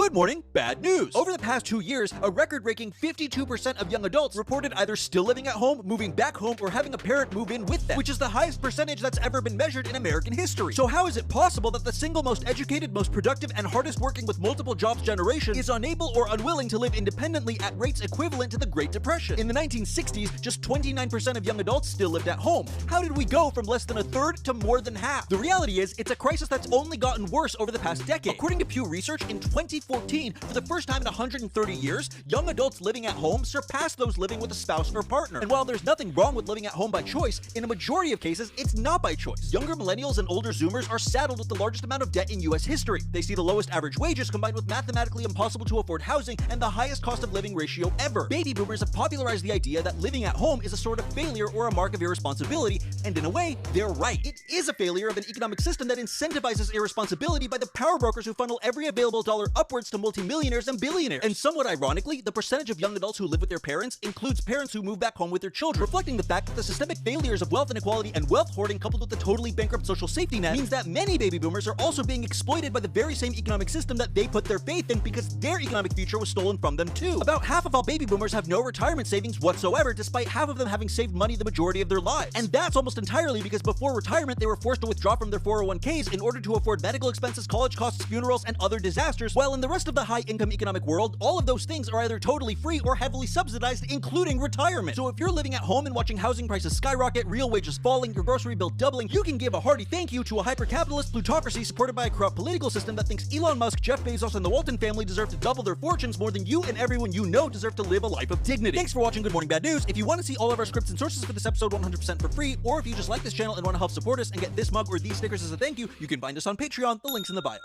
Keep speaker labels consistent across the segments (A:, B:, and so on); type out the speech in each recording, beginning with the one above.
A: Good morning, bad news. Over the past 2 years, a record-breaking 52% of young adults reported either still living at home, moving back home, or having a parent move in with them, which is the highest percentage that's ever been measured in American history. So how is it possible that the single most educated, most productive, and hardest working with multiple jobs generation is unable or unwilling to live independently at rates equivalent to the Great Depression? In the 1960s, just 29% of young adults still lived at home. How did we go from less than a third to more than half? The reality is, it's a crisis that's only gotten worse over the past decade. According to Pew Research, in 2014, for the first time in 130 years, young adults living at home surpassed those living with a spouse or partner. And while there's nothing wrong with living at home by choice, in a majority of cases, it's not by choice. Younger millennials and older Zoomers are saddled with the largest amount of debt in US history. They see the lowest average wages combined with mathematically impossible to afford housing and the highest cost of living ratio ever. Baby boomers have popularized the idea that living at home is a sort of failure or a mark of irresponsibility, and in a way, they're right. It is a failure of an economic system that incentivizes irresponsibility by the power brokers who funnel every available dollar upwards to multimillionaires and billionaires. And somewhat ironically, the percentage of young adults who live with their parents includes parents who move back home with their children, reflecting the fact that the systemic failures of wealth inequality and wealth hoarding coupled with the totally bankrupt social safety net means that many baby boomers are also being exploited by the very same economic system that they put their faith in because their economic future was stolen from them too. About half of all baby boomers have no retirement savings whatsoever, despite half of them having saved money the majority of their lives. And that's almost entirely because before retirement, they were forced to withdraw from their 401ks in order to afford medical expenses, college costs, funerals, and other disasters, while in the rest of the high-income economic world, all of those things are either totally free or heavily subsidized, including retirement. So if you're living at home and watching housing prices skyrocket, real wages falling, your grocery bill doubling, you can give a hearty thank you to a hyper-capitalist plutocracy supported by a corrupt political system that thinks Elon Musk, Jeff Bezos, and the Walton family deserve to double their fortunes more than you and everyone you know deserve to live a life of dignity. Thanks for watching Good Morning Bad News. If you want to see all of our scripts and sources for this episode 100% for free, or if you just like this channel and want to help support us and get this mug or these stickers as a thank you, you can find us on Patreon. The link's in the bio.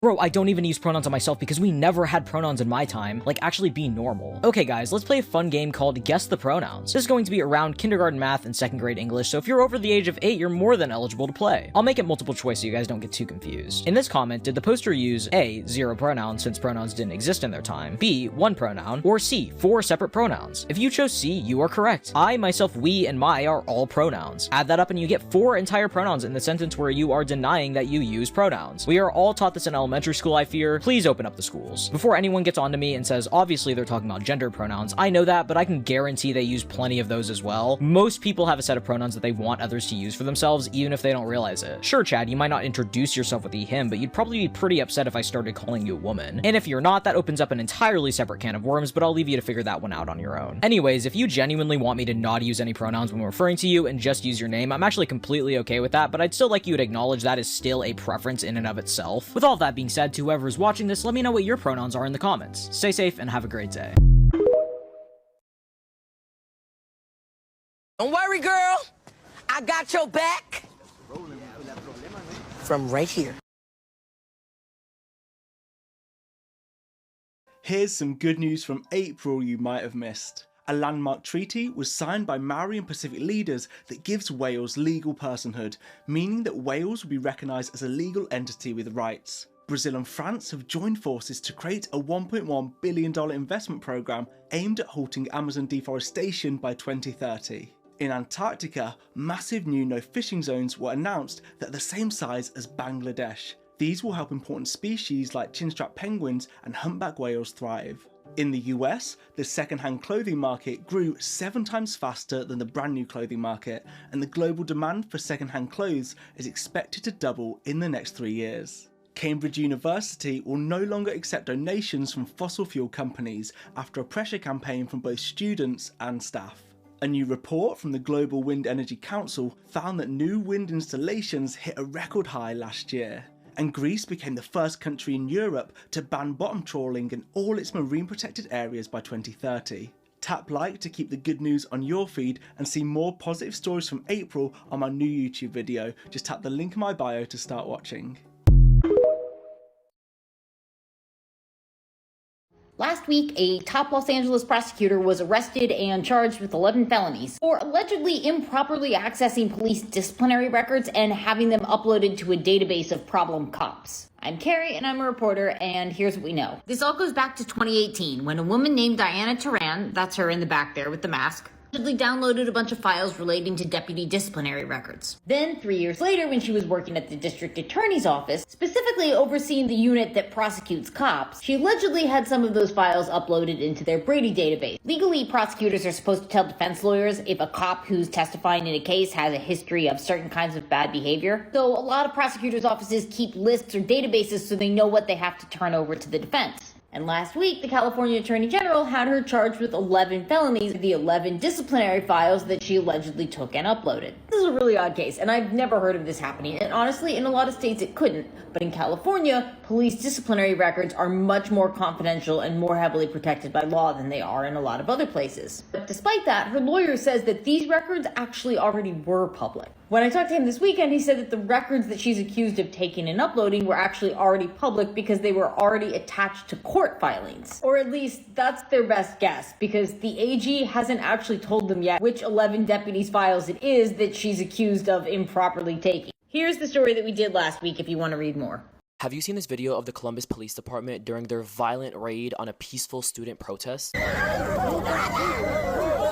B: Bro, I don't even use pronouns on myself because we never had pronouns in my time. Like, actually be normal. Okay, guys, let's play a fun game called Guess the Pronouns. This is going to be around kindergarten math and second grade English, so if you're over the age of 8, you're more than eligible to play. I'll make it multiple choice so you guys don't get too confused. In this comment, did the poster use A, 0 pronouns since pronouns didn't exist in their time, B, 1 pronoun, or C, 4 separate pronouns? If you chose C, you are correct. I, myself, we, and my are all pronouns. Add that up and you get 4 entire pronouns in the sentence where you are denying that you use pronouns. We are all taught this in elementary school, I fear. Please open up the schools. Before anyone gets onto me and says, obviously they're talking about gender pronouns, I know that, but I can guarantee they use plenty of those as well. Most people have a set of pronouns that they want others to use for themselves, even if they don't realize it. Sure, Chad, you might not introduce yourself with he, him, but you'd probably be pretty upset if I started calling you a woman. And if you're not, that opens up an entirely separate can of worms, but I'll leave you to figure that one out on your own. Anyways, if you genuinely want me to not use any pronouns when referring to you and just use your name, I'm actually completely okay with that, but I'd still like you to acknowledge that is still a preference in and of itself. With all that being said, to whoever is watching this, let me know what your pronouns are in the comments. Stay safe and have a great day.
C: Don't worry, girl. I got your back. From right here.
D: Here's some good news from April you might have missed. A landmark treaty was signed by Maori and Pacific leaders that gives Wales legal personhood, meaning that Wales will be recognised as a legal entity with rights. Brazil and France have joined forces to create a $1.1 billion investment programme aimed at halting Amazon deforestation by 2030. In Antarctica, massive new no-fishing zones were announced that are the same size as Bangladesh. These will help important species like chinstrap penguins and humpback whales thrive. In the US, the second-hand clothing market grew 7 times faster than the brand new clothing market, and the global demand for second-hand clothes is expected to double in the next 3 years. Cambridge University will no longer accept donations from fossil fuel companies after a pressure campaign from both students and staff. A new report from the Global Wind Energy Council found that new wind installations hit a record high last year, and Greece became the first country in Europe to ban bottom trawling in all its marine protected areas by 2030. Tap like to keep the good news on your feed and see more positive stories from April on my new YouTube video. Just tap the link in my bio to start watching.
E: Last week, a top Los Angeles prosecutor was arrested and charged with 11 felonies for allegedly improperly accessing police disciplinary records and having them uploaded to a database of problem cops. I'm Carrie, and I'm a reporter, and here's what we know. This all goes back to 2018, when a woman named Diana Turan, that's her in the back there with the mask, allegedly downloaded a bunch of files relating to deputy disciplinary records. Then, 3 years later, when she was working at the district attorney's office, specifically overseeing the unit that prosecutes cops, she allegedly had some of those files uploaded into their Brady database. Legally, prosecutors are supposed to tell defense lawyers if a cop who's testifying in a case has a history of certain kinds of bad behavior. So a lot of prosecutors' offices keep lists or databases so they know what they have to turn over to the defense. And last week, the California Attorney General had her charged with 11 felonies, the 11 disciplinary files that she allegedly took and uploaded. This is a really odd case, and I've never heard of this happening, and honestly, in a lot of states it couldn't. But in California, police disciplinary records are much more confidential and more heavily protected by law than they are in a lot of other places. But despite that, her lawyer says that these records actually already were public. When I talked to him this weekend, he said that the records that she's accused of taking and uploading were actually already public because they were already attached to court filings. Or at least that's their best guess, because the AG hasn't actually told them yet which 11 deputies' files it is that she's accused of improperly taking. Here's the story that we did last week if you want to read more.
F: Have you seen this video of the Columbus Police Department during their violent raid on a peaceful student protest?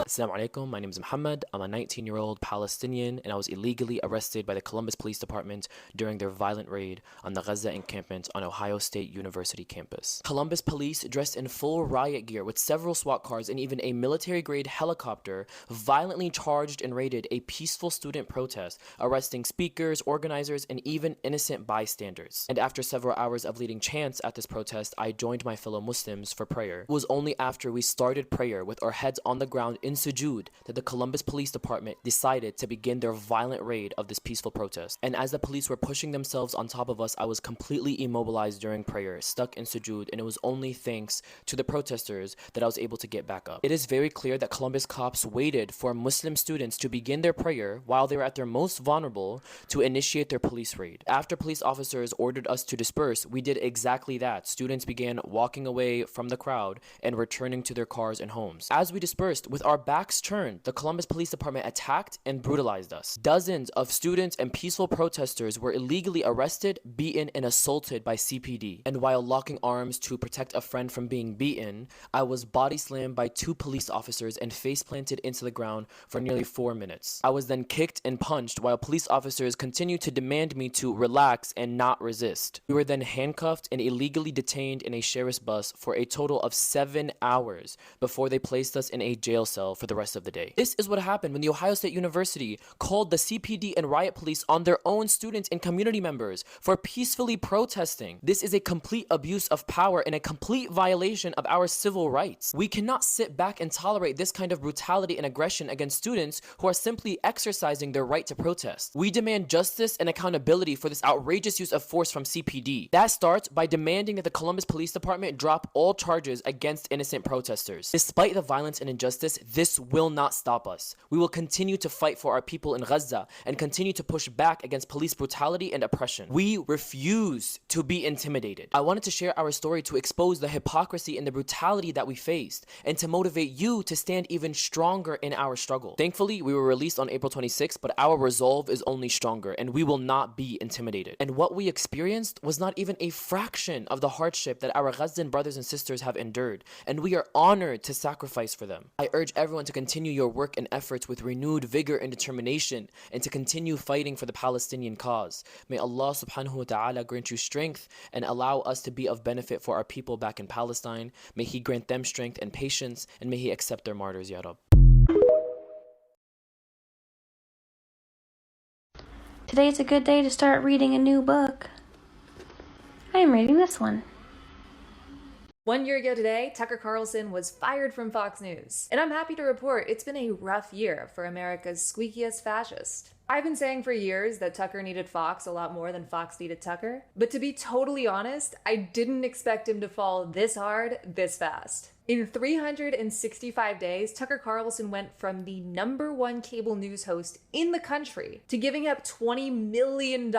F: Assalamu alaikum, my name is Muhammad. I'm a 19-year-old Palestinian and I was illegally arrested by the Columbus Police Department during their violent raid on the Gaza encampment on Ohio State University campus. Columbus police, dressed in full riot gear with several SWAT cars and even a military-grade helicopter, violently charged and raided a peaceful student protest, arresting speakers, organizers, and even innocent bystanders. And after several hours of leading chants at this protest, I joined my fellow Muslims for prayer. It was only after we started prayer with our heads on the ground in sujood that the Columbus Police Department decided to begin their violent raid of this peaceful protest. And as the police were pushing themselves on top of us, I was completely immobilized during prayer, stuck in sujood, and it was only thanks to the protesters that I was able to get back up. It is very clear that Columbus cops waited for Muslim students to begin their prayer while they were at their most vulnerable to initiate their police raid. After police officers ordered us to disperse, we did exactly that. Students began walking away from the crowd and returning to their cars and homes. As we dispersed, with our backs turned, the Columbus Police Department attacked and brutalized us. Dozens of students and peaceful protesters were illegally arrested, beaten, and assaulted by CPD. And while locking arms to protect a friend from being beaten, I was body slammed by 2 police officers and face planted into the ground for nearly 4 minutes. I was then kicked and punched while police officers continued to demand me to relax and not resist. We were then handcuffed and illegally detained in a sheriff's bus for a total of 7 hours before they placed us in a jail cell for the rest of the day. This is what happened when the Ohio State University called the CPD and riot police on their own students and community members for peacefully protesting. This is a complete abuse of power and a complete violation of our civil rights. We cannot sit back and tolerate this kind of brutality and aggression against students who are simply exercising their right to protest. We demand justice and accountability for this outrageous use of force from CPD. That starts by demanding that the Columbus Police Department drop all charges against innocent protesters. Despite the violence and injustice, this will not stop us. We will continue to fight for our people in Gaza and continue to push back against police brutality and oppression. We refuse to be intimidated. I wanted to share our story to expose the hypocrisy and the brutality that we faced and to motivate you to stand even stronger in our struggle. Thankfully, we were released on April 26th, but our resolve is only stronger and we will not be intimidated. And what we experienced was not even a fraction of the hardship that our Gazan brothers and sisters have endured, and we are honored to sacrifice for them. I urge everyone to continue your work and efforts with renewed vigor and determination and to continue fighting for the Palestinian cause. May Allah subhanahu wa ta'ala grant you strength and allow us to be of benefit for our people back in Palestine. May He grant them strength and patience, and may He accept their martyrs, Ya Rab.
G: Today is a good day to start reading a new book. I am reading this one.
H: 1 year ago today, Tucker Carlson was fired from Fox News. And I'm happy to report it's been a rough year for America's squeakiest fascist. I've been saying for years that Tucker needed Fox a lot more than Fox needed Tucker. But to be totally honest, I didn't expect him to fall this hard, this fast. In 365 days, Tucker Carlson went from the #1 cable news host in the country to giving up $20 million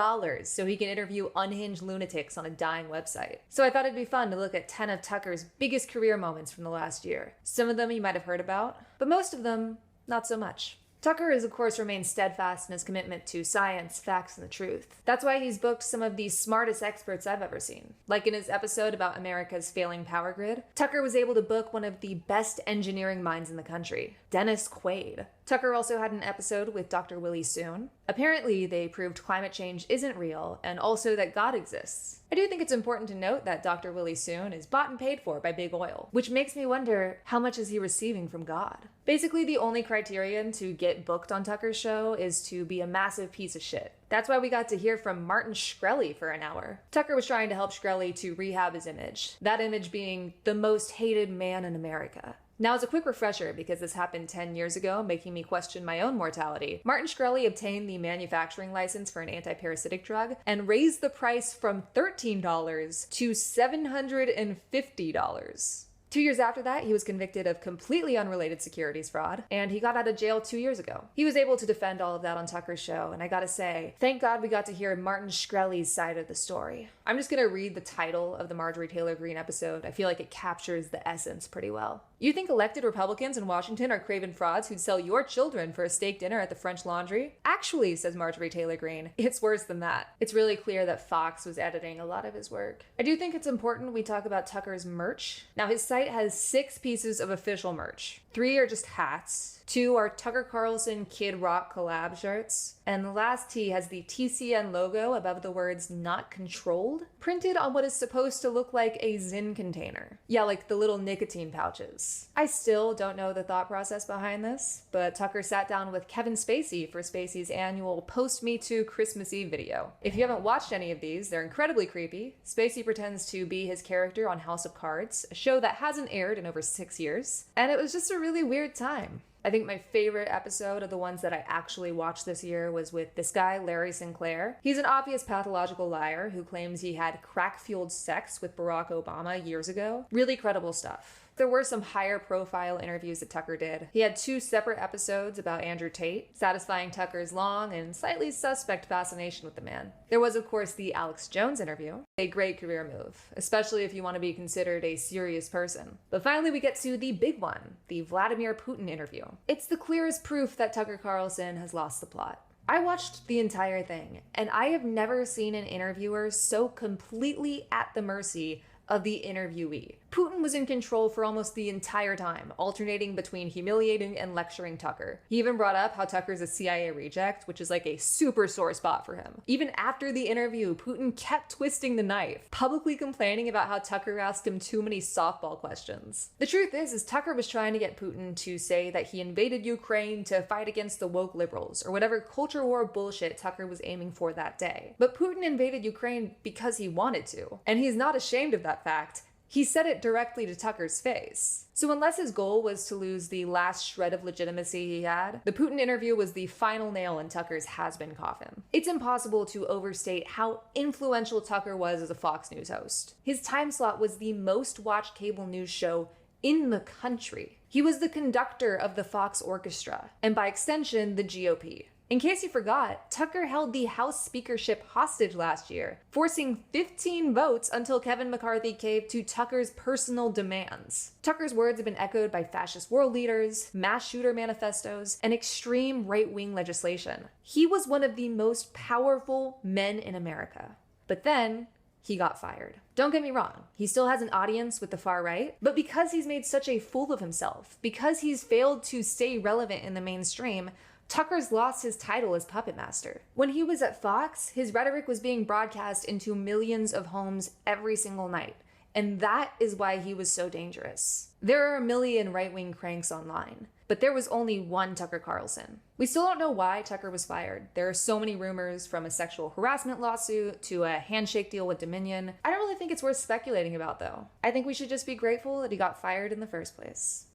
H: so he can interview unhinged lunatics on a dying website. So I thought it'd be fun to look at 10 of Tucker's biggest career moments from the last year. Some of them you might have heard about, but most of them, not so much. Tucker has, of course, remained steadfast in his commitment to science, facts, and the truth. That's why he's booked some of the smartest experts I've ever seen. Like in his episode about America's failing power grid, Tucker was able to book one of the best engineering minds in the country, Dennis Quaid. Tucker also had an episode with Dr. Willie Soon. Apparently, they proved climate change isn't real, and also that God exists. I do think it's important to note that Dr. Willie Soon is bought and paid for by big oil, which makes me wonder, how much is he receiving from God? Basically, the only criterion to get booked on Tucker's show is to be a massive piece of shit. That's why we got to hear from Martin Shkreli for an hour. Tucker was trying to help Shkreli to rehab his image, that image being the most hated man in America. Now, as a quick refresher, because this happened 10 years ago, making me question my own mortality, Martin Shkreli obtained the manufacturing license for an anti-parasitic drug and raised the price from $13 to $750. 2 years after that, he was convicted of completely unrelated securities fraud, and he got out of jail 2 years ago. He was able to defend all of that on Tucker's show, and I gotta say, thank God we got to hear Martin Shkreli's side of the story. I'm just gonna read the title of the Marjorie Taylor Greene episode. I feel like it captures the essence pretty well. You think elected Republicans in Washington are craven frauds who'd sell your children for a steak dinner at the French Laundry? Actually, says Marjorie Taylor Greene, it's worse than that. It's really clear that Fox was editing a lot of his work. I do think it's important we talk about Tucker's merch. Now, his site has 6 pieces of official merch. 3 are just hats. 2 are Tucker Carlson Kid Rock collab shirts. And the last tee has the TCN logo above the words "not controlled" printed on what is supposed to look like a Zyn container. Yeah, like the little nicotine pouches. I still don't know the thought process behind this, but Tucker sat down with Kevin Spacey for Spacey's annual Post-Me Too Christmas Eve video. If you haven't watched any of these, they're incredibly creepy. Spacey pretends to be his character on House of Cards, a show that hasn't aired in over 6 years, and it was just a really weird time. I think my favorite episode of the ones that I actually watched this year was with this guy, Larry Sinclair. He's an obvious pathological liar who claims he had crack-fueled sex with Barack Obama years ago. Really credible stuff. There were some higher profile interviews that Tucker did. He had 2 separate episodes about Andrew Tate, satisfying Tucker's long and slightly suspect fascination with the man. There was, of course, the Alex Jones interview. A great career move, especially if you want to be considered a serious person. But finally we get to the big one, the Vladimir Putin interview. It's the clearest proof that Tucker Carlson has lost the plot. I watched the entire thing, and I have never seen an interviewer so completely at the mercy of the interviewee. Putin was in control for almost the entire time, alternating between humiliating and lecturing Tucker. He even brought up how Tucker's a CIA reject, which is like a super sore spot for him. Even after the interview, Putin kept twisting the knife, publicly complaining about how Tucker asked him too many softball questions. The truth is Tucker was trying to get Putin to say that he invaded Ukraine to fight against the woke liberals, or whatever culture war bullshit Tucker was aiming for that day. But Putin invaded Ukraine because he wanted to, and he's not ashamed of that fact. He said it directly to Tucker's face. So unless his goal was to lose the last shred of legitimacy he had, the Putin interview was the final nail in Tucker's has-been coffin. It's impossible to overstate how influential Tucker was as a Fox News host. His time slot was the most watched cable news show in the country. He was the conductor of the Fox Orchestra, and by extension, the GOP. In case you forgot, Tucker held the House speakership hostage last year, forcing 15 votes until Kevin McCarthy caved to Tucker's personal demands. Tucker's words have been echoed by fascist world leaders, mass shooter manifestos, and extreme right-wing legislation. He was one of the most powerful men in America. But then, he got fired. Don't get me wrong, he still has an audience with the far right, but because he's made such a fool of himself, because he's failed to stay relevant in the mainstream, Tucker's lost his title as puppet master. When he was at Fox, his rhetoric was being broadcast into millions of homes every single night, and that is why he was so dangerous. There are a million right-wing cranks online, but there was only one Tucker Carlson. We still don't know why Tucker was fired. There are so many rumors, from a sexual harassment lawsuit to a handshake deal with Dominion. I don't really think it's worth speculating about, though. I think we should just be grateful that he got fired in the first place.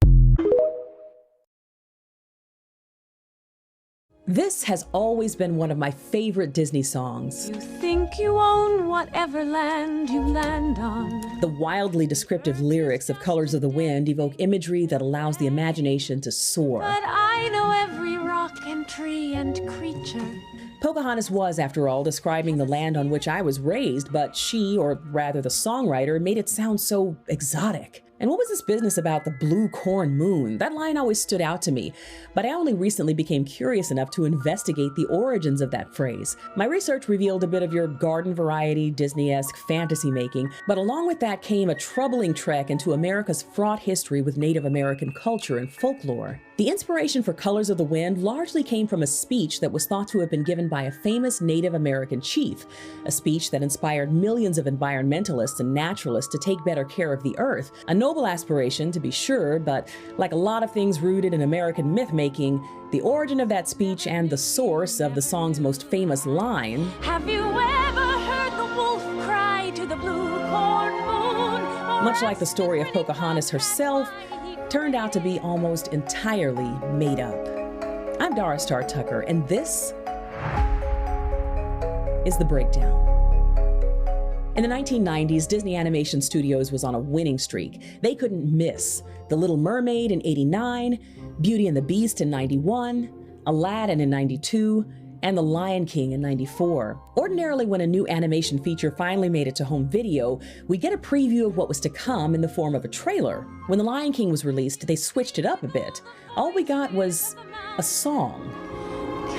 I: This has always been one of my favorite Disney songs.
J: You think you own whatever land you land on.
I: The wildly descriptive lyrics of Colors of the Wind evoke imagery that allows the imagination to soar.
J: But I know every rock and tree and creature.
I: Pocahontas was, after all, describing the land on which I was raised, but she, or rather the songwriter, made it sound so exotic. And what was this business about the blue corn moon? That line always stood out to me, but I only recently became curious enough to investigate the origins of that phrase. My research revealed a bit of your garden variety, Disney-esque fantasy making, but along with that came a troubling trek into America's fraught history with Native American culture and folklore. The inspiration for Colors of the Wind largely came from a speech that was thought to have been given by a famous Native American chief, a speech that inspired millions of environmentalists and naturalists to take better care of the earth. A noble aspiration, to be sure, but like a lot of things rooted in American myth-making, the origin of that speech and the source of the song's most famous line,
J: Have you ever heard the wolf cry to the blue corn moon?
I: much like the story of Pocahontas herself, turned out to be almost entirely made up. I'm Dara Star Tucker, and this is The Breakdown. In the 1990s, Disney Animation Studios was on a winning streak. They couldn't miss The Little Mermaid in '89, Beauty and the Beast in '91, Aladdin in '92, and The Lion King in '94. Ordinarily, when a new animation feature finally made it to home video, we get a preview of what was to come in the form of a trailer. When The Lion King was released, they switched it up a bit. All we got was a song.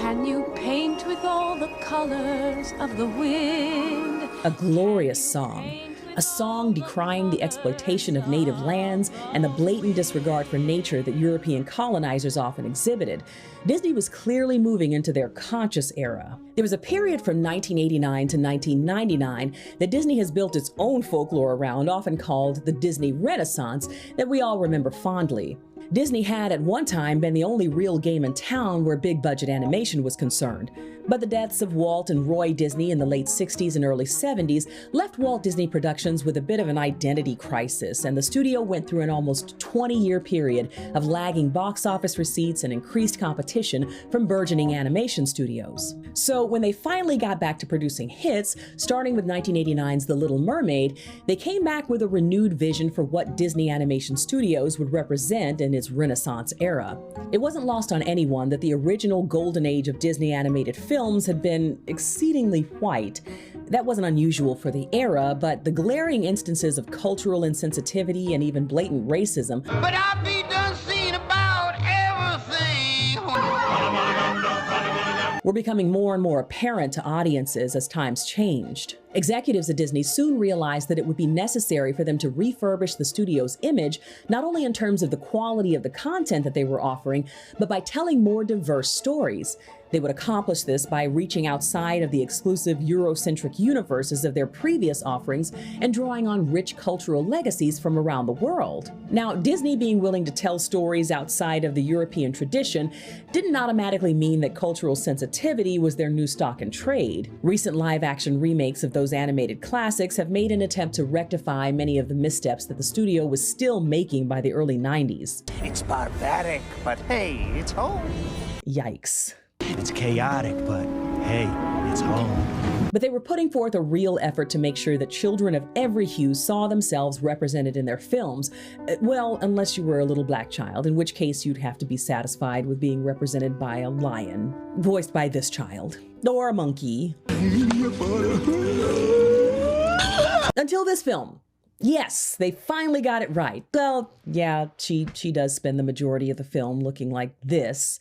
J: Can you paint with all the colors of the wind?
I: A glorious song. A song decrying the exploitation of native lands and the blatant disregard for nature that European colonizers often exhibited. Disney was clearly moving into their conscious era. There was a period from 1989 to 1999 that Disney has built its own folklore around, often called the Disney Renaissance, that we all remember fondly. Disney had at one time been the only real game in town where big budget animation was concerned. But the deaths of Walt and Roy Disney in the late 60s and early 70s left Walt Disney Productions with a bit of an identity crisis, and the studio went through an almost 20-year period of lagging box office receipts and increased competition from burgeoning animation studios. So when they finally got back to producing hits, starting with 1989's The Little Mermaid, they came back with a renewed vision for what Disney Animation Studios would represent in its Renaissance era. It wasn't lost on anyone that the original golden age of Disney animated films had been exceedingly white. That wasn't unusual for the era, but the glaring instances of cultural insensitivity and even blatant racism
C: But I be done seen about everything.
I: were becoming more and more apparent to audiences as times changed. Executives at Disney soon realized that it would be necessary for them to refurbish the studio's image, not only in terms of the quality of the content that they were offering, but by telling more diverse stories. They would accomplish this by reaching outside of the exclusive Eurocentric universes of their previous offerings and drawing on rich cultural legacies from around the world. Now, Disney being willing to tell stories outside of the European tradition didn't automatically mean that cultural sensitivity was their new stock in trade. Recent live-action remakes of those animated classics have made an attempt to rectify many of the missteps that the studio was still making by the early 90s.
K: It's barbaric, but hey, it's home.
I: Yikes.
K: It's chaotic, but hey, it's home.
I: But they were putting forth a real effort to make sure that children of every hue saw themselves represented in their films. Well, unless you were a little black child, in which case you'd have to be satisfied with being represented by a lion, voiced by this child, or a monkey. Until this film. Yes, they finally got it right. Well, yeah, she does spend the majority of the film looking like this.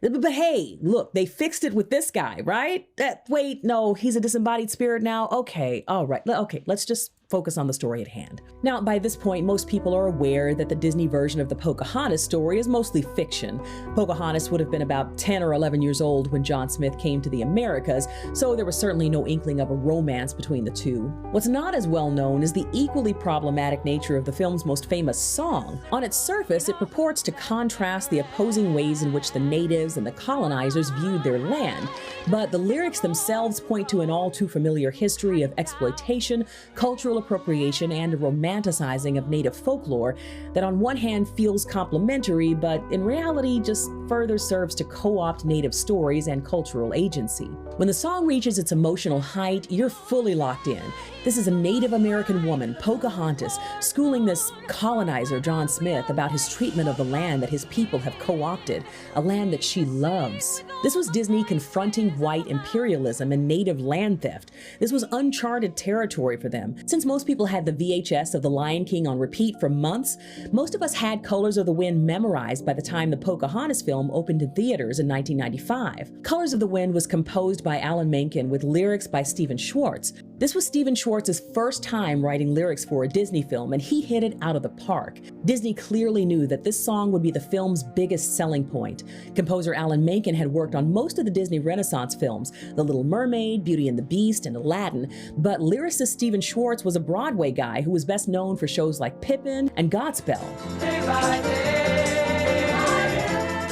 I: But hey, look, they fixed it with this guy, right? Wait, no, he's a disembodied spirit now? Okay, all right. Okay, let's just focus on the story at hand. Now, by this point, most people are aware that the Disney version of the Pocahontas story is mostly fiction. Pocahontas would have been about 10 or 11 years old when John Smith came to the Americas, so there was certainly no inkling of a romance between the two. What's not as well known is the equally problematic nature of the film's most famous song. On its surface, it purports to contrast the opposing ways in which the natives and the colonizers viewed their land, but the lyrics themselves point to an all too familiar history of exploitation, cultural appropriation, and a romanticizing of native folklore that on one hand feels complimentary, but in reality just further serves to co-opt native stories and cultural agency. When the song reaches its emotional height, you're fully locked in. This is a Native American woman, Pocahontas, schooling this colonizer, John Smith, about his treatment of the land that his people have co-opted, a land that she loves. This was Disney confronting white imperialism and native land theft. This was uncharted territory for them. Since most people had the VHS of The Lion King on repeat for months, most of us had Colors of the Wind memorized by the time the Pocahontas film opened in theaters in 1995. Colors of the Wind was composed by Alan Menken with lyrics by Stephen Schwartz. This was Stephen Schwartz's first time writing lyrics for a Disney film, and he hit it out of the park. Disney clearly knew that this song would be the film's biggest selling point. Composer Alan Menken had worked on most of the Disney Renaissance films, The Little Mermaid, Beauty and the Beast, and Aladdin, but lyricist Stephen Schwartz was a Broadway guy who was best known for shows like Pippin and Godspell.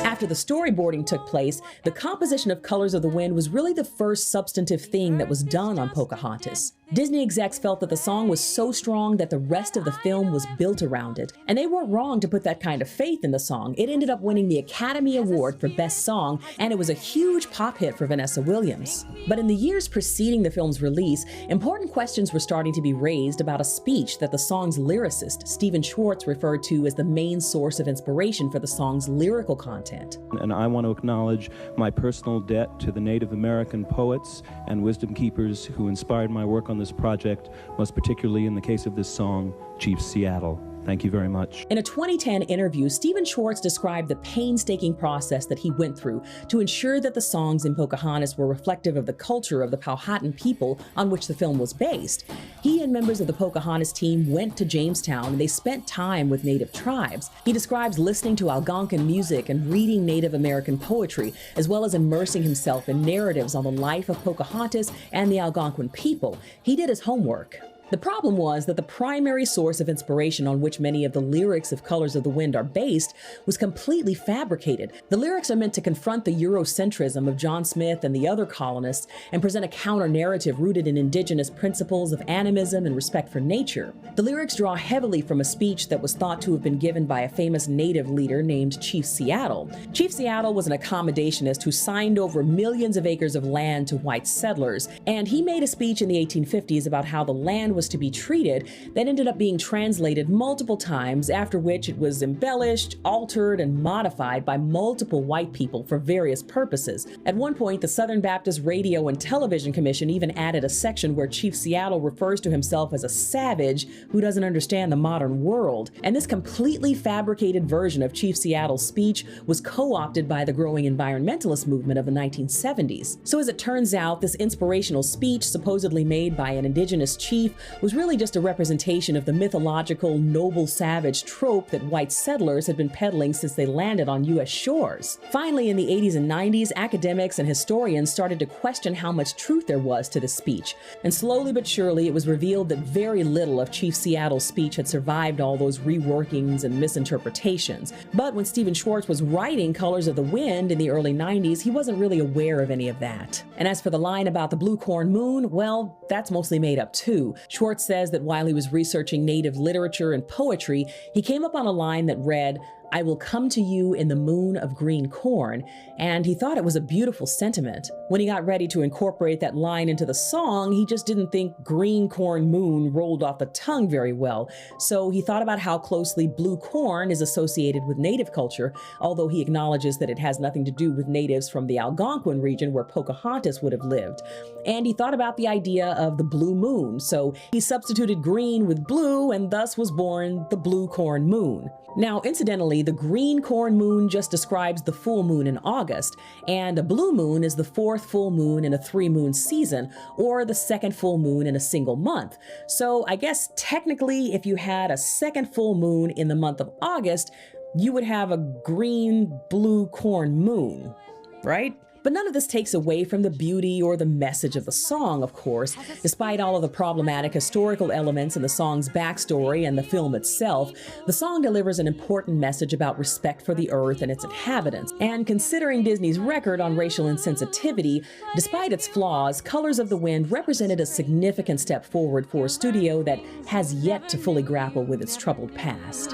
I: After the storyboarding took place, the composition of Colors of the Wind was really the first substantive thing that was done on Pocahontas. Disney execs felt that the song was so strong that the rest of the film was built around it. And they weren't wrong to put that kind of faith in the song. It ended up winning the Academy Award for Best Song, and it was a huge pop hit for Vanessa Williams. But in the years preceding the film's release, important questions were starting to be raised about a speech that the song's lyricist, Stephen Schwartz, referred to as the main source of inspiration for the song's lyrical content.
L: And I want to acknowledge my personal debt to the Native American poets and wisdom keepers who inspired my work on this project, most particularly in the case of this song, Chief Seattle. Thank you very much.
I: In a 2010 interview, Stephen Schwartz described the painstaking process that he went through to ensure that the songs in Pocahontas were reflective of the culture of the Powhatan people on which the film was based. He and members of the Pocahontas team went to Jamestown and they spent time with Native tribes. He describes listening to Algonquin music and reading Native American poetry, as well as immersing himself in narratives on the life of Pocahontas and the Algonquin people. He did his homework. The problem was that the primary source of inspiration on which many of the lyrics of Colors of the Wind are based was completely fabricated. The lyrics are meant to confront the Eurocentrism of John Smith and the other colonists and present a counter-narrative rooted in indigenous principles of animism and respect for nature. The lyrics draw heavily from a speech that was thought to have been given by a famous Native leader named Chief Seattle. Chief Seattle was an accommodationist who signed over millions of acres of land to white settlers, and he made a speech in the 1850s about how the land was to be treated that ended up being translated multiple times, after which it was embellished, altered, and modified by multiple white people for various purposes. At one point, the Southern Baptist Radio and Television Commission even added a section where Chief Seattle refers to himself as a savage who doesn't understand the modern world. And this completely fabricated version of Chief Seattle's speech was co-opted by the growing environmentalist movement of the 1970s. So as it turns out, this inspirational speech, supposedly made by an indigenous chief, was really just a representation of the mythological noble savage trope that white settlers had been peddling since they landed on U.S. shores. Finally, in the 80s and 90s, academics and historians started to question how much truth there was to this speech, and slowly but surely it was revealed that very little of Chief Seattle's speech had survived all those reworkings and misinterpretations. But when Stephen Schwartz was writing Colors of the Wind in the early 90s, he wasn't really aware of any of that. And as for the line about the blue corn moon, well, that's mostly made up too. Schwartz says that while he was researching Native literature and poetry, he came up on a line that read, "I will come to you in the moon of green corn," and he thought it was a beautiful sentiment. When he got ready to incorporate that line into the song, he just didn't think green corn moon rolled off the tongue very well, so he thought about how closely blue corn is associated with Native culture, although he acknowledges that it has nothing to do with natives from the Algonquin region where Pocahontas would have lived. And he thought about the idea of the blue moon, so he substituted green with blue, and thus was born the blue corn moon. Now, incidentally, the green corn moon just describes the full moon in August, and a blue moon is the fourth full moon in a 3-moon season, or the second full moon in a single month. So I guess technically, if you had a second full moon in the month of August, you would have a green-blue corn moon, right? But none of this takes away from the beauty or the message of the song, of course. Despite all of the problematic historical elements in the song's backstory and the film itself, the song delivers an important message about respect for the earth and its inhabitants. And considering Disney's record on racial insensitivity, despite its flaws, Colors of the Wind represented a significant step forward for a studio that has yet to fully grapple with its troubled past.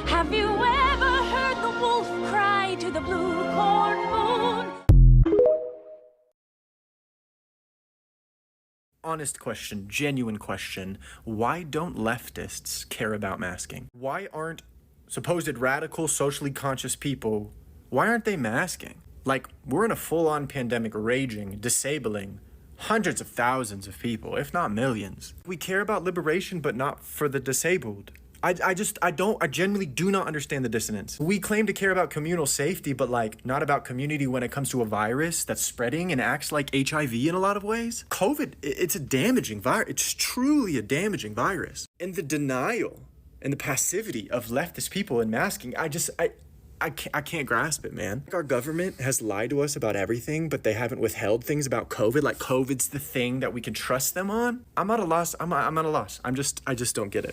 J: Have you ever heard the wolf cry to the blue corn moon?
M: Honest question, genuine question. Why don't leftists care about masking? Why aren't supposed radical, socially conscious people, why aren't they masking? Like, we're in a full-on pandemic raging, disabling hundreds of thousands of people, if not millions. We care about liberation, but not for the disabled. I genuinely do not understand the dissonance. We claim to care about communal safety, but like not about community when it comes to a virus that's spreading and acts like HIV in a lot of ways. COVID, it's a damaging virus. It's truly a damaging virus. And the denial and the passivity of leftist people in masking, I can't grasp it, man. Our government has lied to us about everything, but they haven't withheld things about COVID. Like COVID's the thing that we can trust them on. I'm at a loss. I'm at a loss. I just don't get it.